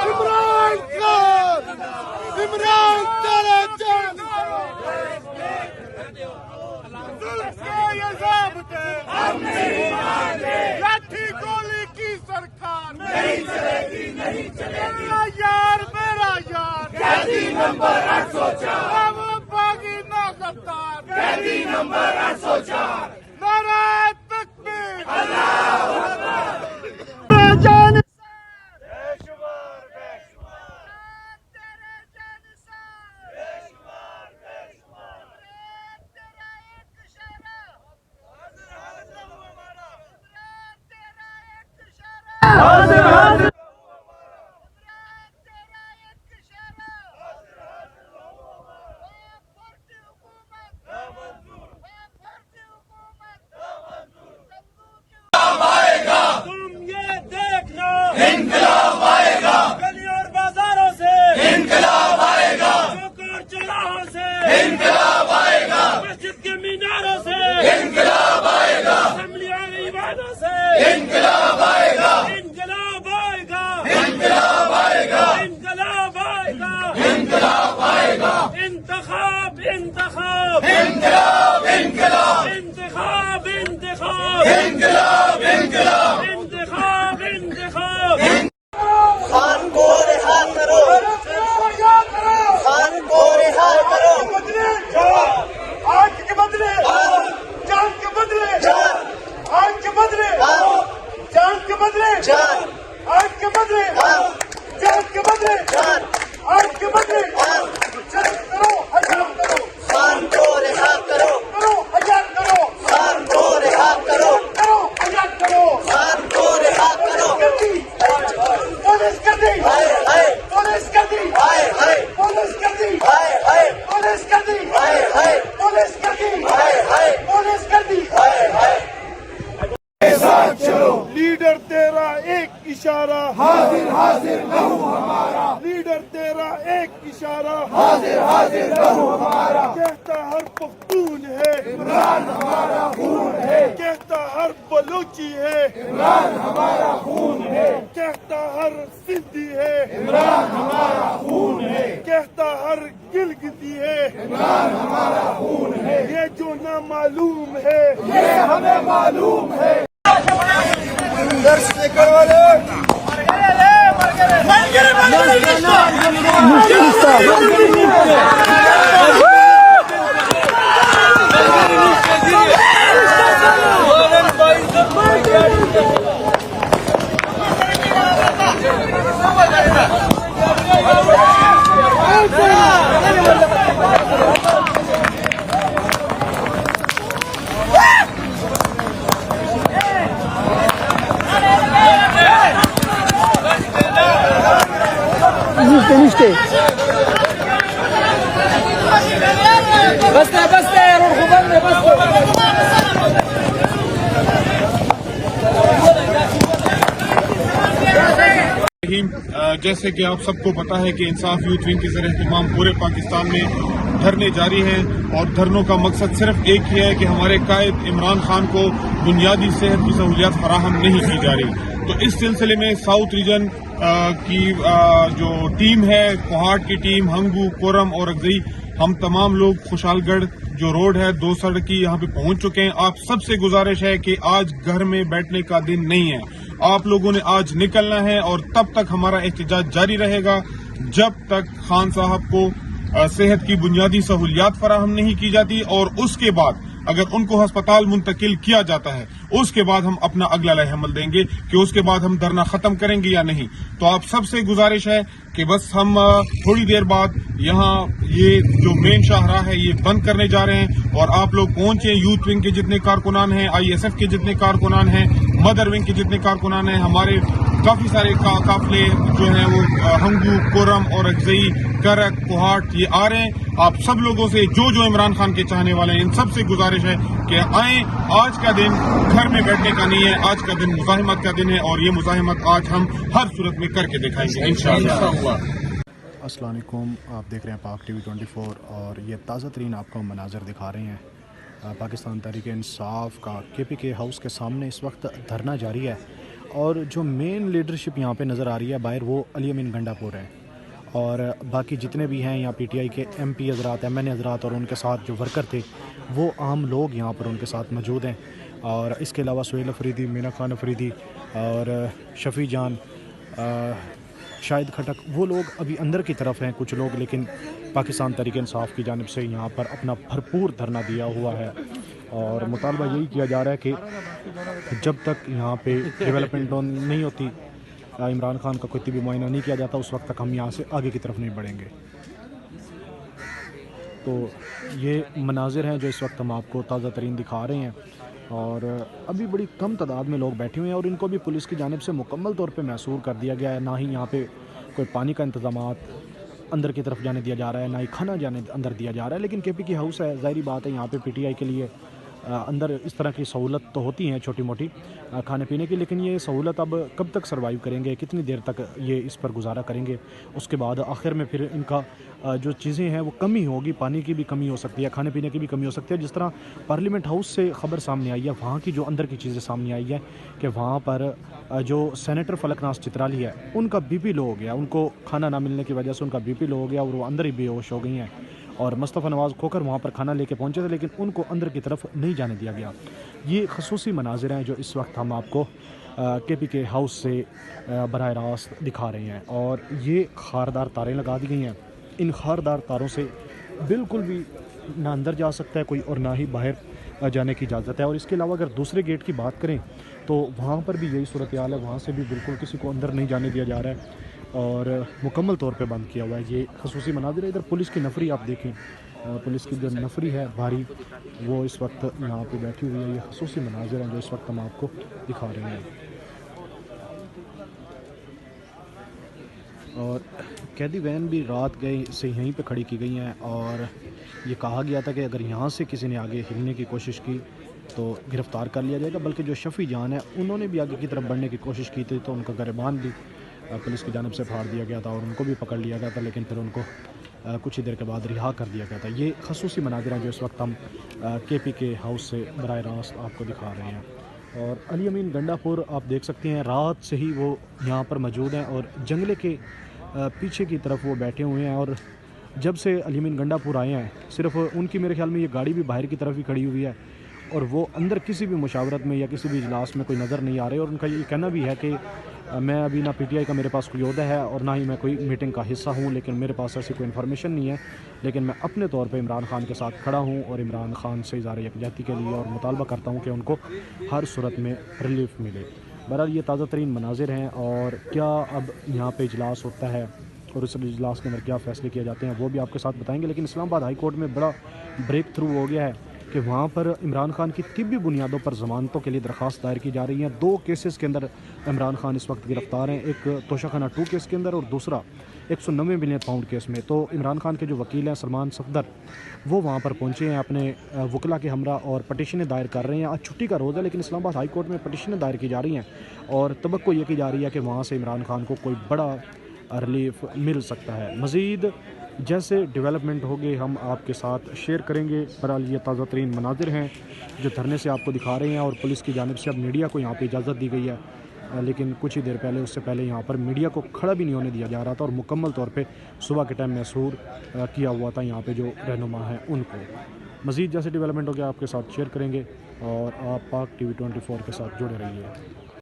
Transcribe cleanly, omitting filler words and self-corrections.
عمران خان، عمران ترى جان لاٹھی گولی کی سرکار نہیں چلے گی، نہیں چلے گی، میرا یار میرا یار، قیدی نمبر 804، وہ باغی نہ غدار، قیدی نمبر 804، نعرہ تکبیر، اللہ اکبر، جان لیڈر تیرا ایک اشارہ حاضر حاضر لہو ہمارا، لیڈر تیرا ایک اشارہ حاضر حاضر لہو ہمارا، کہتا ہر پختون ہے عمران ہمارا خون ہے، کہتا ہر بلوچی ہے عمران ہمارا خون ہے، کہتا ہر سندھی ہے عمران ہمارا خون ہے، کہتا ہر گلگتی ہے عمران ہمارا خون ہے، یہ جو نامعلوم ہے یہ ہمیں معلوم ہے۔ جیسے کہ آپ سب کو پتا ہے کہ انصاف یوتھ ونگ کے زیر اہتمام پورے پاکستان میں دھرنے جاری ہیں، اور دھرنوں کا مقصد صرف ایک ہی ہے کہ ہمارے قائد عمران خان کو بنیادی صحت کی سہولیات فراہم نہیں کی جا رہی۔ تو اس سلسلے میں ساؤتھ ریجن کی جو ٹیم ہے، کوہاٹ کی ٹیم، ہنگو، کورم اور اگزئی، ہم تمام لوگ خوشحال گڑھ جو روڈ ہے 2 سڑک کی یہاں پہ پہنچ چکے ہیں۔ آپ سب سے گزارش ہے کہ آج گھر میں بیٹھنے کا دن نہیں ہے، آپ لوگوں نے آج نکلنا ہے، اور تب تک ہمارا احتجاج جاری رہے گا جب تک خان صاحب کو صحت کی بنیادی سہولیات فراہم نہیں کی جاتی، اور اس کے بعد اگر ان کو ہسپتال منتقل کیا جاتا ہے اس کے بعد ہم اپنا اگلا لائحہ عمل دیں گے کہ اس کے بعد ہم دھرنا ختم کریں گے یا نہیں۔ تو آپ سب سے گزارش ہے کہ بس ہم تھوڑی دیر بعد یہاں یہ جو مین شاہراہ ہے یہ بند کرنے جا رہے ہیں، اور آپ لوگ پہنچیں، یوتھ ونگ کے جتنے کارکنان ہیں، ISF کے جتنے کارکنان ہیں، مدر ونگ کے جتنے کارکنان ہیں، ہمارے کافی سارے قافلے جو ہیں وہ ہنگو، کورم اور اگزئی، کرک، کوہاٹ یہ آ رہے ہیں۔ آپ سب لوگوں سے جو عمران خان کے چاہنے والے ہیں ان سب سے گزارش ہے کہ آئیں، آج کا دن گھر میں بیٹھنے کا نہیں ہے، آج کا دن مزاحمت کا دن ہے، اور یہ مزاحمت آج ہم ہر صورت میں کر کے دکھائیں گے انشاءاللہ۔ السلام علیکم، آپ دیکھ رہے ہیں پاک ٹی وی 24 اور یہ تازہ ترین آپ کو مناظر دکھا رہے ہیں پاکستان تحریک انصاف کا KPK ہاؤس کے سامنے اس وقت دھرنا جاری ہے، اور جو مین لیڈرشپ یہاں پہ نظر آ رہی ہے باہر وہ علی امین گنڈا پور ہے، اور باقی جتنے بھی ہیں یہاں PTI کے MP حضرات، MN حضرات اور ان کے ساتھ جو ورکر تھے وہ عام لوگ یہاں پر ان کے ساتھ موجود ہیں۔ اور اس کے علاوہ سہیل افریدی، مینا خان افریدی اور شفیع جان، شاہد کھٹک، وہ لوگ ابھی اندر کی طرف ہیں کچھ لوگ، لیکن پاکستان تحریک انصاف کی جانب سے یہاں پر اپنا بھرپور دھرنا دیا ہوا ہے، اور مطالبہ یہی کیا جا رہا ہے کہ جب تک یہاں پہ ڈیولپمنٹ نہیں ہوتی، عمران خان کا کوئی طبی معائنہ نہیں کیا جاتا، اس وقت تک ہم یہاں سے آگے کی طرف نہیں بڑھیں گے۔ تو یہ مناظر ہیں جو اس وقت ہم آپ کو تازہ ترین دکھا رہے ہیں، اور ابھی بڑی کم تعداد میں لوگ بیٹھے ہوئے ہیں، اور ان کو بھی پولیس کی جانب سے مکمل طور پہ محصور کر دیا گیا ہے۔ نہ ہی یہاں پہ کوئی پانی کا انتظامات اندر کی طرف جانے دیا جا رہا ہے، نہ ہی کھانا جانے اندر دیا جا رہا ہے، لیکن KPK ہاؤس ہے، ظاہری بات ہے یہاں پہ PTI کے لیے اندر اس طرح کی سہولت تو ہوتی ہیں چھوٹی موٹی کھانے پینے کی، لیکن یہ سہولت اب کب تک سروائیو کریں گے، کتنی دیر تک یہ اس پر گزارا کریں گے، اس کے بعد آخر میں پھر ان کا جو چیزیں ہیں وہ کمی ہوگی، پانی کی بھی کمی ہو سکتی ہے، کھانے پینے کی بھی کمی ہو سکتی ہے۔ جس طرح پارلیمنٹ ہاؤس سے خبر سامنے آئی ہے، وہاں کی جو اندر کی چیزیں سامنے آئی ہے کہ وہاں پر جو سینیٹر فلک ناز چترالی ہے ان کا BP لو ہو گیا، ان کو کھانا نہ ملنے کی وجہ سے ان کا BP لو ہو گیا اور وہ اندر ہی بے ہوش ہو گئی ہیں، اور مصطفیٰ نواز کھوکر وہاں پر کھانا لے کے پہنچے تھے لیکن ان کو اندر کی طرف نہیں جانے دیا گیا۔ یہ خصوصی مناظر ہیں جو اس وقت ہم آپ کو KPK ہاؤس سے براہ راست دکھا رہے ہیں، اور یہ خاردار تاریں لگا دی گئی ہیں، ان خاردار تاروں سے بالکل بھی نہ اندر جا سکتا ہے کوئی اور نہ ہی باہر جانے کی اجازت ہے۔ اور اس کے علاوہ اگر دوسرے گیٹ کی بات کریں تو وہاں پر بھی یہی صورتحال ہے، وہاں سے بھی بالکل کسی کو اندر نہیں جانے دیا جا رہا ہے اور مکمل طور پہ بند کیا ہوا ہے۔ یہ خصوصی مناظر ہے۔ ادھر پولیس کی نفری آپ دیکھیں، پولیس کی جو نفری ہے بھاری، وہ اس وقت یہاں پہ بیٹھی ہوئی ہے۔ یہ خصوصی مناظر ہیں جو اس وقت ہم آپ کو دکھا رہے ہیں۔ اور قیدی وین بھی رات گئے سے یہیں پہ کھڑی کی گئی ہیں، اور یہ کہا گیا تھا کہ اگر یہاں سے کسی نے آگے ہلنے کی کوشش کی تو گرفتار کر لیا جائے گا، بلکہ جو شفیع جان ہے انہوں نے بھی آگے کی طرف بڑھنے کی کوشش کی تھی تو ان کا گریبان بھی پولیس کی جانب سے پھاڑ دیا گیا تھا اور ان کو بھی پکڑ لیا گیا تھا، لیکن پھر ان کو کچھ ہی دیر کے بعد رہا کر دیا گیا تھا۔ یہ خصوصی مناظر ہیں جو اس وقت ہم KPK ہاؤس سے براہ راست آپ کو دکھا رہے ہیں۔ اور علی امین گنڈا پور آپ دیکھ سکتے ہیں، رات سے ہی وہ یہاں پر موجود ہیں اور جنگلے کے پیچھے کی طرف وہ بیٹھے ہوئے ہیں، اور جب سے علی امین گنڈا پور آئے ہیں صرف ان کی میرے خیال میں یہ گاڑی بھی باہر کی طرف ہی کھڑی ہوئی ہے، اور وہ اندر کسی بھی مشاورت میں یا کسی بھی اجلاس میں کوئی نظر نہیں آ رہے، اور ان کا یہ کہنا بھی ہے کہ میں ابھی نہ PTI کا میرے پاس کوئی عہدہ ہے اور نہ ہی میں کوئی میٹنگ کا حصہ ہوں، لیکن میرے پاس ایسی کوئی انفارمیشن نہیں ہے، لیکن میں اپنے طور پہ عمران خان کے ساتھ کھڑا ہوں اور عمران خان سے اظہار یکجہتی کے لیے اور مطالبہ کرتا ہوں کہ ان کو ہر صورت میں ریلیف ملے۔ بہرحال یہ تازہ ترین مناظر ہیں، اور کیا اب یہاں پہ اجلاس ہوتا ہے اور اس اجلاس کے اندر کیا فیصلے کیے جاتے ہیں وہ بھی آپ کے ساتھ بتائیں گے۔ لیکن اسلام آباد ہائی کورٹ میں بڑا بریک تھرو ہو گیا ہے کہ وہاں پر عمران خان کی طبی بنیادوں پر ضمانتوں کے لیے درخواست دائر کی جا رہی ہیں۔ 2 کیسز کے اندر عمران خان اس وقت گرفتار ہیں، ایک توشہ خانہ 2 کیس کے اندر اور دوسرا 190 ملین پاؤنڈ کیس میں۔ تو عمران خان کے جو وکیل ہیں سلمان صفدر، وہ وہاں پر پہنچے ہیں اپنے وکلاء کے ہمراہ اور پٹیشنیں دائر کر رہے ہیں۔ آج چھٹی کا روز ہے لیکن اسلام آباد ہائی کورٹ میں پٹیشنیں دائر کی جا رہی ہیں اور توقع یہ کی جا رہی ہے کہ وہاں سے عمران خان کو کوئی بڑا ریلیف مل سکتا ہے۔ مزید جیسے ڈیولپمنٹ ہوگی ہم آپ کے ساتھ شیئر کریں گے۔ بہرحال یہ تازہ ترین مناظر ہیں جو دھرنے سے آپ کو دکھا رہے ہیں، اور پولیس کی جانب سے اب میڈیا کو یہاں پہ اجازت دی گئی ہے، لیکن کچھ ہی دیر پہلے اس سے پہلے یہاں پر میڈیا کو کھڑا بھی نہیں ہونے دیا جا رہا تھا، اور مکمل طور پہ صبح کے ٹائم محصور کیا ہوا تھا یہاں پہ جو رہنما ہیں ان کو۔ مزید جیسے ڈیولپمنٹ ہوگیا آپ کے ساتھ شیئر کریں گے، اور آپ پاک TV 24 کے ساتھ جڑے رہیے۔